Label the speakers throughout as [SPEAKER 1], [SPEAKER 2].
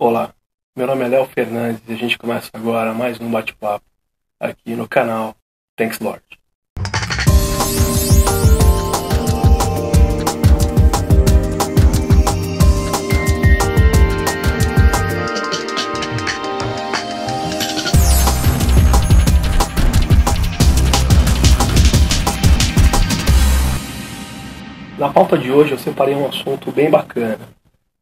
[SPEAKER 1] Olá, meu nome é Léo Fernandes e a gente começa agora mais um bate-papo aqui no canal Thanks Lord. Na pauta de hoje eu separei um assunto bem bacana.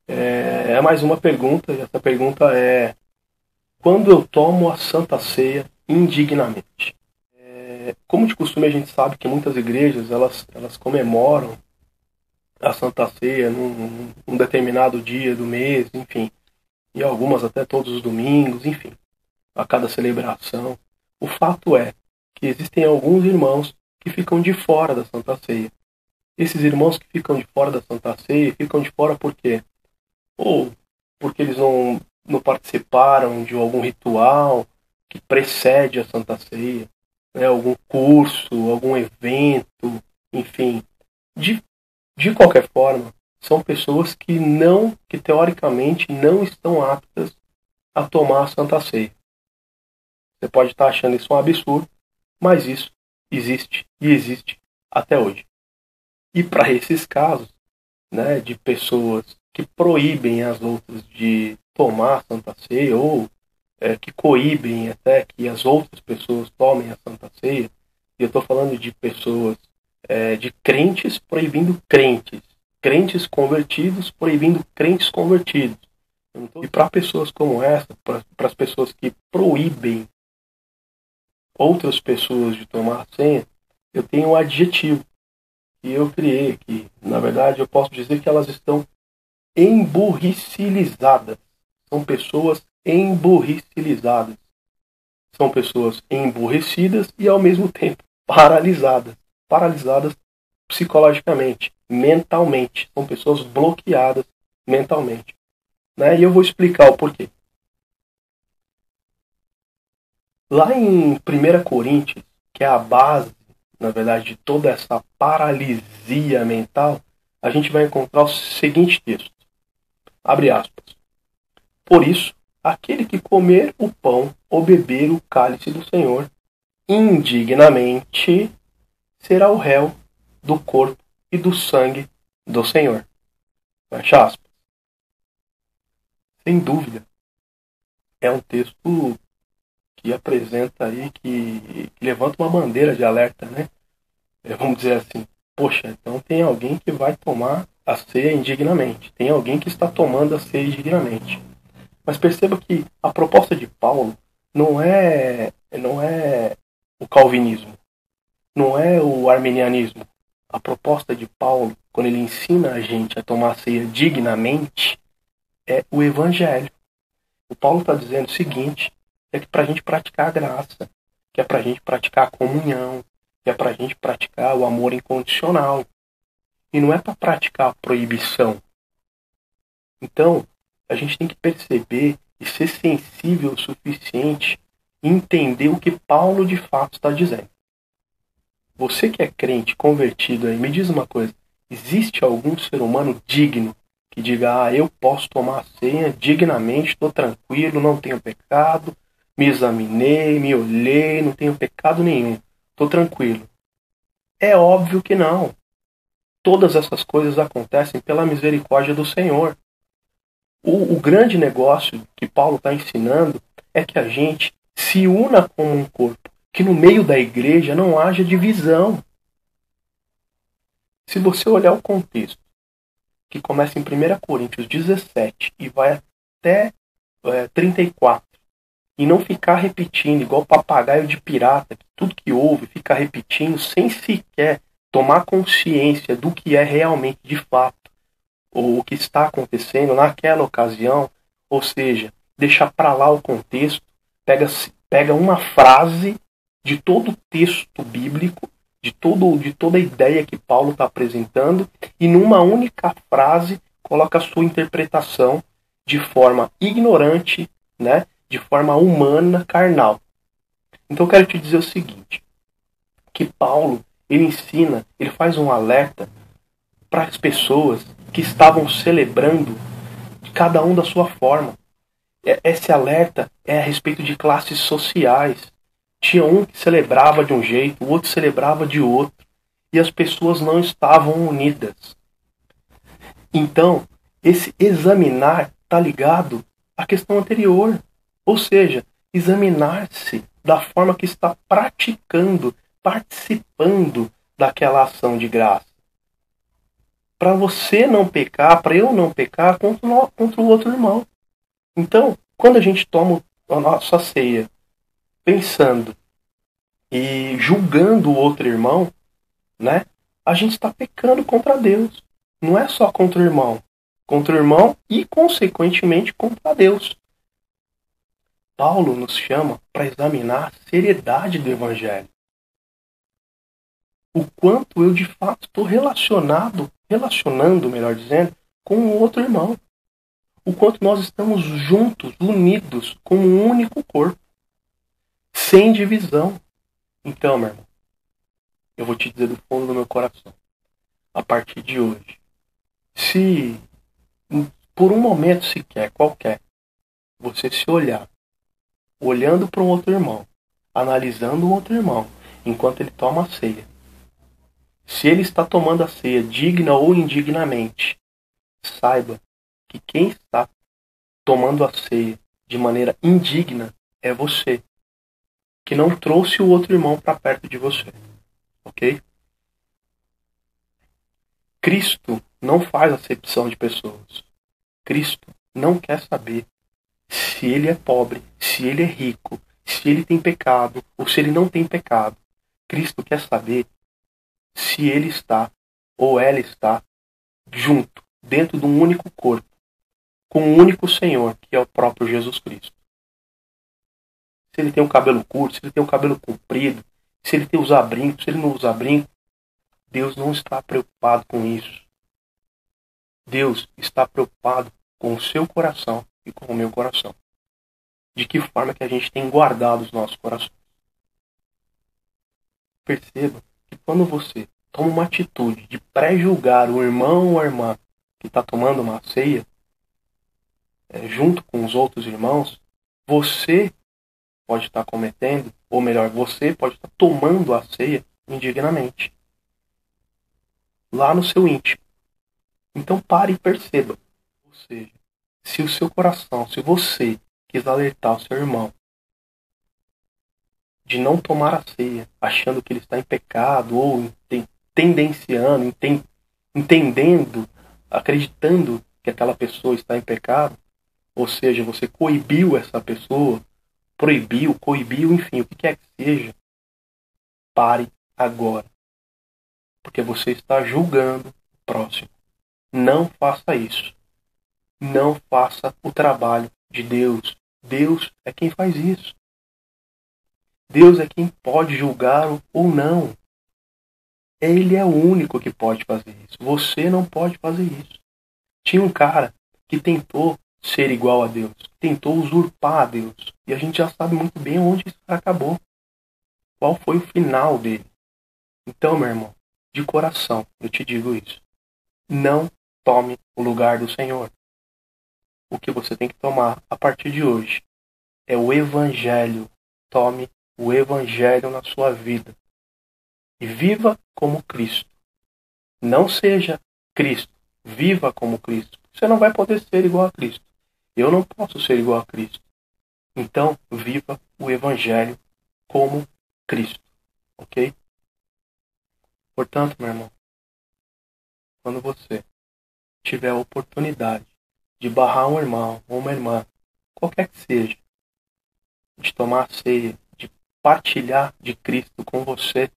[SPEAKER 1] É mais uma pergunta, e essa pergunta é: quando eu tomo a Santa Ceia indignamente? Como de costume, a gente sabe que muitas igrejas elas comemoram a Santa Ceia num determinado dia do mês, enfim, e algumas até todos os domingos, enfim, a cada celebração. O fato é que existem alguns irmãos que ficam de fora da Santa Ceia. Esses irmãos que ficam de fora da Santa Ceia ficam de fora por quê? Ou porque eles não participaram de algum ritual que precede a Santa Ceia, né? Algum curso, algum evento, enfim. De qualquer forma, são pessoas que teoricamente não estão aptas a tomar a Santa Ceia. Você pode estar achando isso um absurdo, mas isso existe e existe até hoje. E para esses casos, né, de pessoas que proíbem as outras de tomar a Santa Ceia ou que coíbem até que as outras pessoas tomem a Santa Ceia, e eu estou falando de pessoas, de crentes proibindo crentes, crentes convertidos proibindo crentes convertidos. E para pessoas como essa, para as pessoas que proíbem outras pessoas de tomar a ceia, eu tenho um adjetivo que eu criei, que na verdade eu posso dizer que elas estão emburricilizadas. São pessoas emburricilizadas. São pessoas emburrecidas e ao mesmo tempo paralisadas. Paralisadas psicologicamente, mentalmente. São pessoas bloqueadas mentalmente. Né? E eu vou explicar o porquê. Lá em 1 Coríntios, que é a base, na verdade, de toda essa paralisia mental, a gente vai encontrar o seguinte texto. Abre aspas. Por isso, aquele que comer o pão ou beber o cálice do Senhor indignamente será o réu do corpo e do sangue do Senhor. Fecha aspas. Sem dúvida, é um texto que apresenta aí, que levanta uma bandeira de alerta, né? Vamos dizer assim, poxa, então tem alguém que vai tomar a ceia indignamente. Tem alguém que está tomando a ceia indignamente. Mas perceba que a proposta de Paulo não é o calvinismo, não é o arminianismo. A proposta de Paulo, quando ele ensina a gente a tomar a ceia dignamente, é o evangelho. O Paulo está dizendo o seguinte, é que para a gente praticar a graça, que é para a gente praticar a comunhão, que é para a gente praticar o amor incondicional. E não é para praticar a proibição. Então, a gente tem que perceber e ser sensível o suficiente e entender o que Paulo de fato está dizendo. Você que é crente, convertido aí, me diz uma coisa. Existe algum ser humano digno que diga, eu posso tomar a ceia dignamente, estou tranquilo, não tenho pecado, me examinei, me olhei, não tenho pecado nenhum, estou tranquilo? É óbvio que não. Todas essas coisas acontecem pela misericórdia do Senhor. O grande negócio que Paulo está ensinando é que a gente se una como um corpo, que no meio da igreja não haja divisão. Se você olhar o contexto, que começa em 1 Coríntios 17 e vai até 34, e não ficar repetindo, igual papagaio de pirata, que tudo que ouve fica repetindo sem sequer tomar consciência do que é realmente de fato, ou o que está acontecendo naquela ocasião, ou seja, deixa para lá o contexto, pega uma frase de todo o texto bíblico, de toda a ideia que Paulo está apresentando, e numa única frase coloca a sua interpretação de forma ignorante, né, de forma humana, carnal. Então eu quero te dizer o seguinte, que Paulo, ele ensina, ele faz um alerta para as pessoas que estavam celebrando cada um da sua forma. Esse alerta é a respeito de classes sociais. Tinha um que celebrava de um jeito, o outro celebrava de outro. E as pessoas não estavam unidas. Então, esse examinar está ligado à questão anterior. Ou seja, examinar-se da forma que está praticando, participando daquela ação de graça. Para você não pecar, para eu não pecar contra o outro irmão. Então, quando a gente toma a nossa ceia pensando e julgando o outro irmão, né, a gente está pecando contra Deus. Não é só contra o irmão e, consequentemente, contra Deus. Paulo nos chama para examinar a seriedade do Evangelho. O quanto eu, de fato, estou relacionando, melhor dizendo, com o outro irmão. O quanto nós estamos juntos, unidos, como um único corpo, sem divisão. Então, meu irmão, eu vou te dizer do fundo do meu coração, a partir de hoje, se por um momento sequer, qualquer, você se olhar, olhando para um outro irmão, analisando o outro irmão, enquanto ele toma a ceia, se ele está tomando a ceia digna ou indignamente, saiba que quem está tomando a ceia de maneira indigna é você, que não trouxe o outro irmão para perto de você. Ok? Cristo não faz acepção de pessoas. Cristo não quer saber se ele é pobre, se ele é rico, se ele tem pecado ou se ele não tem pecado. Cristo quer saber se ele está ou ela está junto, dentro de um único corpo, com um único Senhor, que é o próprio Jesus Cristo. Se ele tem o cabelo curto, se ele tem o cabelo comprido, se ele tem usar brinco, se ele não usar brinco, Deus não está preocupado com isso. Deus está preocupado com o seu coração e com o meu coração. De que forma que a gente tem guardado os nossos corações. Perceba que quando você toma uma atitude de pré-julgar o irmão ou a irmã que está tomando uma ceia, junto com os outros irmãos, você pode estar cometendo, ou melhor, você pode estar tomando a ceia indignamente. Lá no seu íntimo. Então pare e perceba. Ou seja, se o seu coração, se você quis alertar o seu irmão de não tomar a ceia, achando que ele está em pecado, ou tendenciando, entendendo, acreditando que aquela pessoa está em pecado, ou seja, você coibiu essa pessoa, proibiu, coibiu, enfim, o que quer que seja, pare agora. Porque você está julgando o próximo. Não faça isso. Não faça o trabalho de Deus. Deus é quem faz isso. Deus é quem pode julgar ou não. Ele é o único que pode fazer isso. Você não pode fazer isso. Tinha um cara que tentou ser igual a Deus, tentou usurpar a Deus. E a gente já sabe muito bem onde isso acabou. Qual foi o final dele. Então, meu irmão, de coração, eu te digo isso. Não tome o lugar do Senhor. O que você tem que tomar a partir de hoje é o Evangelho. Tome o Evangelho na sua vida. E viva como Cristo. Não seja Cristo. Viva como Cristo. Você não vai poder ser igual a Cristo. Eu não posso ser igual a Cristo. Então, viva o Evangelho como Cristo. Ok? Portanto, meu irmão, quando você tiver a oportunidade de barrar um irmão ou uma irmã, qualquer que seja, de tomar a ceia, de partilhar de Cristo com você,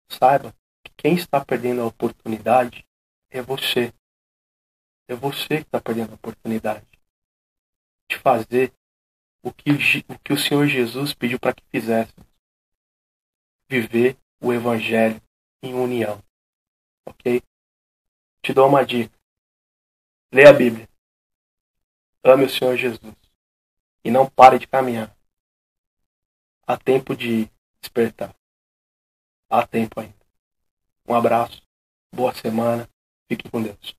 [SPEAKER 1] saiba que quem está perdendo a oportunidade é você. É você que está perdendo a oportunidade de fazer o que o Senhor Jesus pediu para que fizéssemos. Viver o Evangelho em união. Ok? Te dou uma dica. Leia a Bíblia. Ame o Senhor Jesus. E não pare de caminhar. Há tempo de despertar. Há tempo ainda. Um abraço. Boa semana. Fique com Deus.